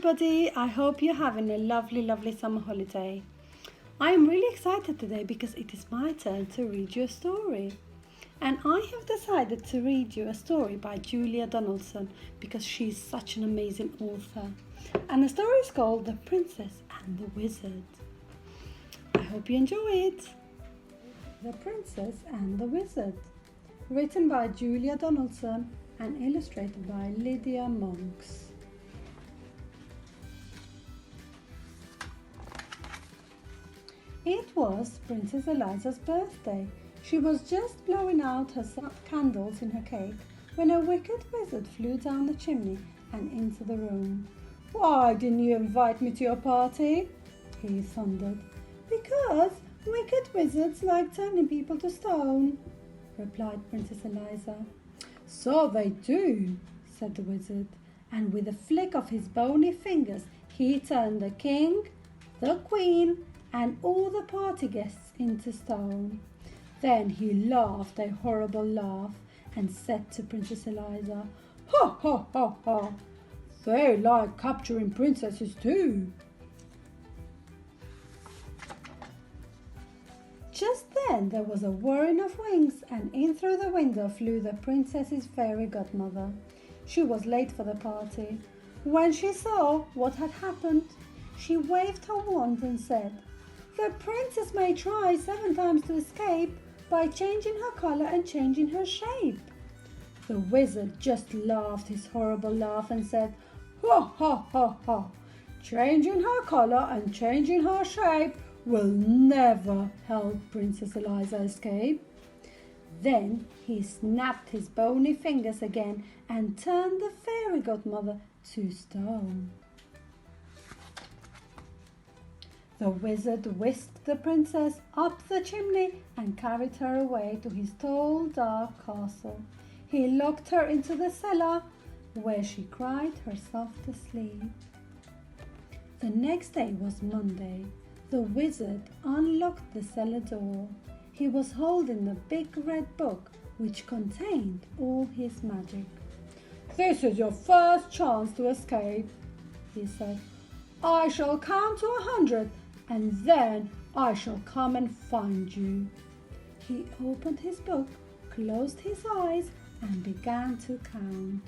everybody, I hope you're having a lovely summer holiday. I am really excited today because it is my turn to read you a story. And I have decided to read you a story by Julia Donaldson because she's such an amazing author. And the story is called The Princess and the Wizard. I hope you enjoy it. The Princess and the Wizard, written by Julia Donaldson and illustrated by Lydia Monks. It was Princess Aliaj's birthday. She was just blowing out her candles in her cake when a wicked wizard flew down the chimney and into the room. "Why didn't you invite me to your party?" he thundered. "Because wicked wizards like turning people to stone," replied Princess Aliaj. "So they do," said the wizard, and with a flick of his bony fingers he turned the king, the queen, and all the party guests into stone. Then he laughed a horrible laugh and said to Princess Aliaj, "Ha ha ha ha! They like capturing princesses too." Just then there was a whirring of wings, and in through the window flew the princess's fairy godmother. She was late for the party. When she saw what had happened, she waved her wand and said, "The princess may try 7 times to escape by changing her colour and changing her shape." The wizard just laughed his horrible laugh and said, "Ha ha ha ha! Changing her colour and changing her shape will never help Princess Aliaj escape." Then he snapped his bony fingers again and turned the fairy godmother to stone. The wizard whisked the princess up the chimney and carried her away to his tall, dark castle. He locked her into the cellar, where she cried herself to sleep. The next day was Monday. The wizard unlocked the cellar door. He was holding the big red book, which contained all his magic. "This is your first chance to escape," he said. "I shall count to 100. And then I shall come and find you." He opened his book, closed his eyes, and began to count.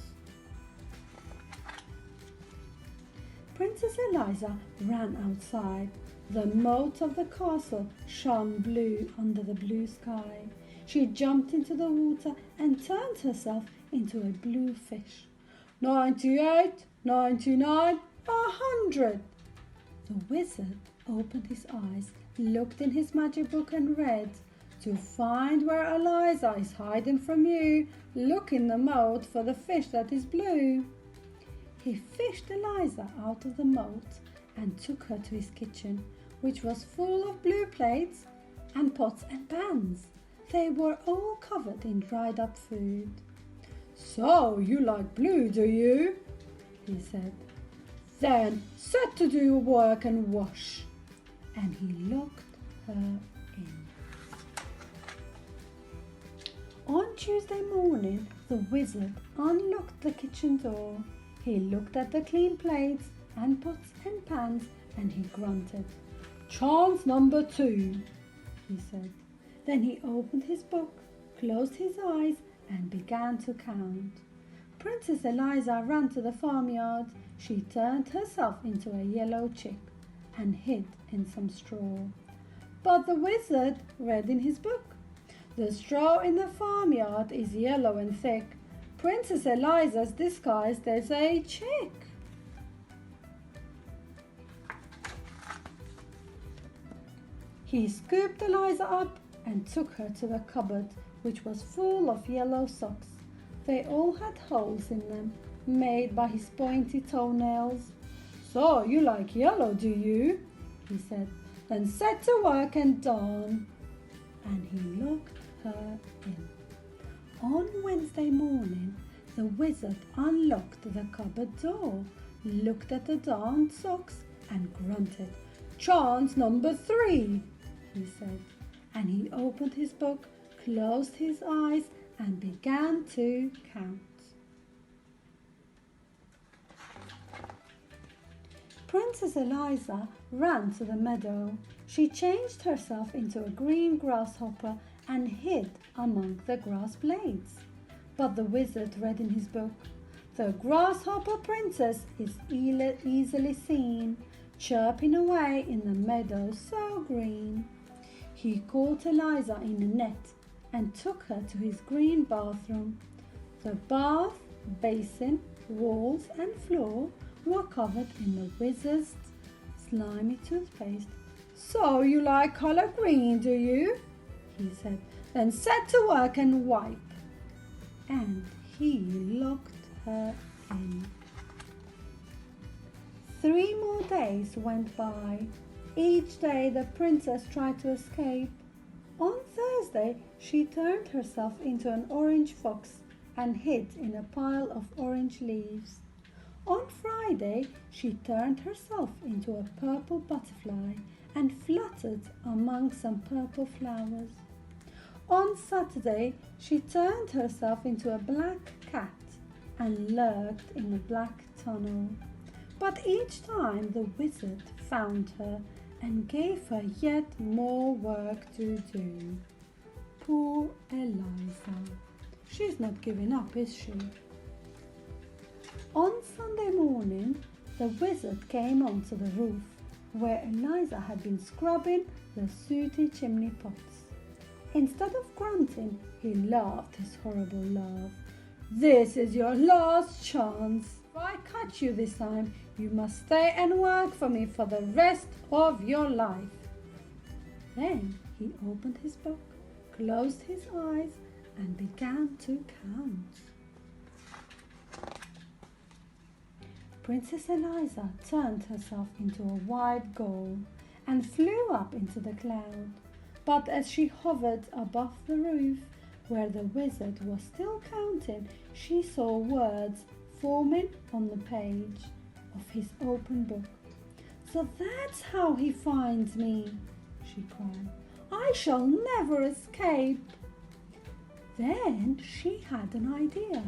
Princess Aliaj ran outside. The moat of the castle shone blue under the blue sky. She jumped into the water and turned herself into a blue fish. 98, 99, 100. The wizard opened his eyes, looked in his magic book and read, "To find where Aliaj is hiding from you, look in the moat for the fish that is blue." He fished Aliaj out of the moat and took her to his kitchen, which was full of blue plates and pots and pans. They were all covered in dried up food. "So you like blue, do you?" he said. "Then set to do your work and wash." And he locked her in. On Tuesday morning, the wizard unlocked the kitchen door. He looked at the clean plates and pots and pans and he grunted. "Chance number 2, he said. Then he opened his book, closed his eyes and began to count. Princess Aliaj ran to the farmyard. She turned herself into a yellow chick and hid in some straw. But the wizard read in his book, "The straw in the farmyard is yellow and thick. Princess Aliaj's disguised as a chick." He scooped Aliaj up and took her to the cupboard, which was full of yellow socks. They all had holes in them, made by his pointy toenails. "So you like yellow, do you?" he said. "Then set to work and darn." And he locked her in. On Wednesday morning, the wizard unlocked the cupboard door, looked at the darned socks and grunted. "Chance number 3, he said. And he opened his book, closed his eyes and began to count. Princess Eliza ran to the meadow. She changed herself into a green grasshopper and hid among the grass blades. But the wizard read in his book, "The grasshopper princess is easily seen, chirping away in the meadow so green." He caught Eliza in a net and took her to his green bathroom. The bath, basin, walls and floor were covered in the wizard's slimy toothpaste. "So you like colour green, do you?" he said. "Then set to work and wipe." And he locked her in. 3 more days went by. Each day the princess tried to escape. On Thursday she turned herself into an orange fox and hid in a pile of orange leaves. On Friday she turned herself into a purple butterfly and fluttered among some purple flowers. On Saturday she turned herself into a black cat and lurked in a black tunnel. But each time the wizard found her and gave her yet more work to do. Poor Eliza. She's not giving up, is she? On Sunday morning, the wizard came onto the roof where Eliza had been scrubbing the sooty chimney pots. Instead of grunting, he laughed his horrible laugh. "This is your last chance. If I catch you this time, you must stay and work for me for the rest of your life." Then he opened his book, closed his eyes, and began to count. Princess Eliza turned herself into a white gull and flew up into the cloud. But as she hovered above the roof, where the wizard was still counting, she saw words forming on the page of his open book. "So that's how he finds me," she cried. "I shall never escape." Then she had an idea.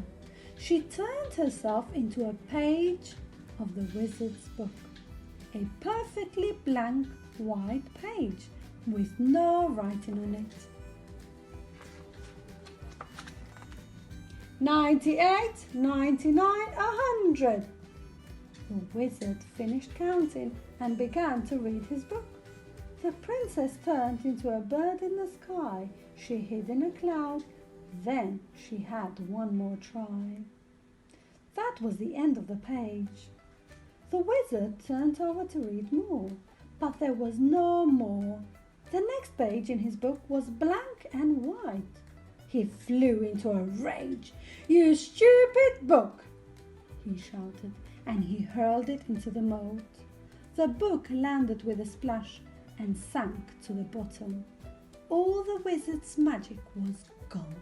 She turned herself into a page of the wizard's book, a perfectly blank white page with no writing on it. 98, 99, 100. The wizard finished counting and began to read his book. The princess turned into a bird in the sky. She hid in a cloud. Then she had one more try. That was the end of the page. The wizard turned over to read more, but there was no more. The next page in his book was blank and white. He flew into a rage. "You stupid book!" he shouted, and he hurled it into the moat. The book landed with a splash and sank to the bottom. All the wizard's magic was gone.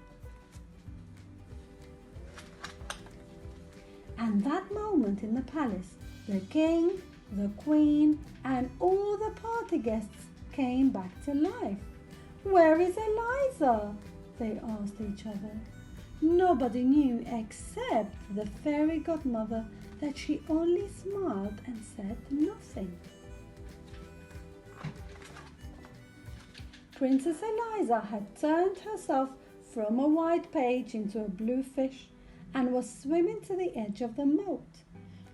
And that moment in the palace, the king, the queen, and all the party guests came back to life. "Where is Eliza?" they asked each other. Nobody knew except the fairy godmother that she only smiled and said nothing. Princess Eliza had turned herself from a white page into a blue fish and was swimming to the edge of the moat.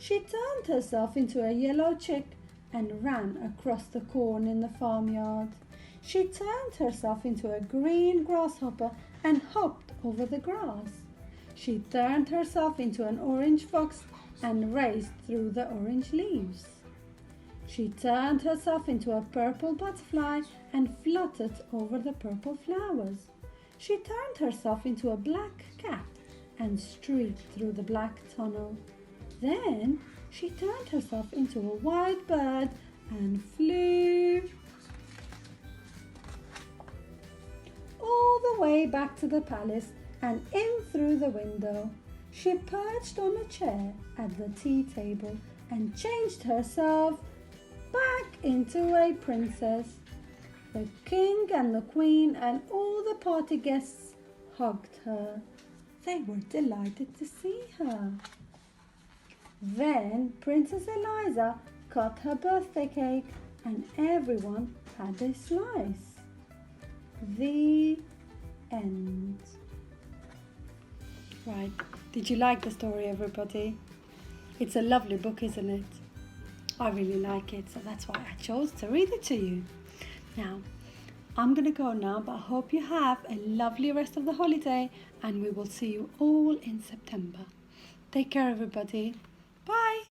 She turned herself into a yellow chick and ran across the corn in the farmyard. She turned herself into a green grasshopper and hopped over the grass. She turned herself into an orange fox and raced through the orange leaves. She turned herself into a purple butterfly and fluttered over the purple flowers. She turned herself into a black cat and streaked through the black tunnel. Then she turned herself into a white bird and flew all the way back to the palace and in through the window. She perched on a chair at the tea table and changed herself back into a princess. The king and the queen and all the party guests hugged her. They were delighted to see her. Then Princess Eliza cut her birthday cake and everyone had a slice. The end. Right, did you like the story, everybody? It's a lovely book, isn't it? I really like it, so that's why I chose to read it to you. Now, I'm going to go now, but I hope you have a lovely rest of the holiday and we will see you all in September. Take care, everybody.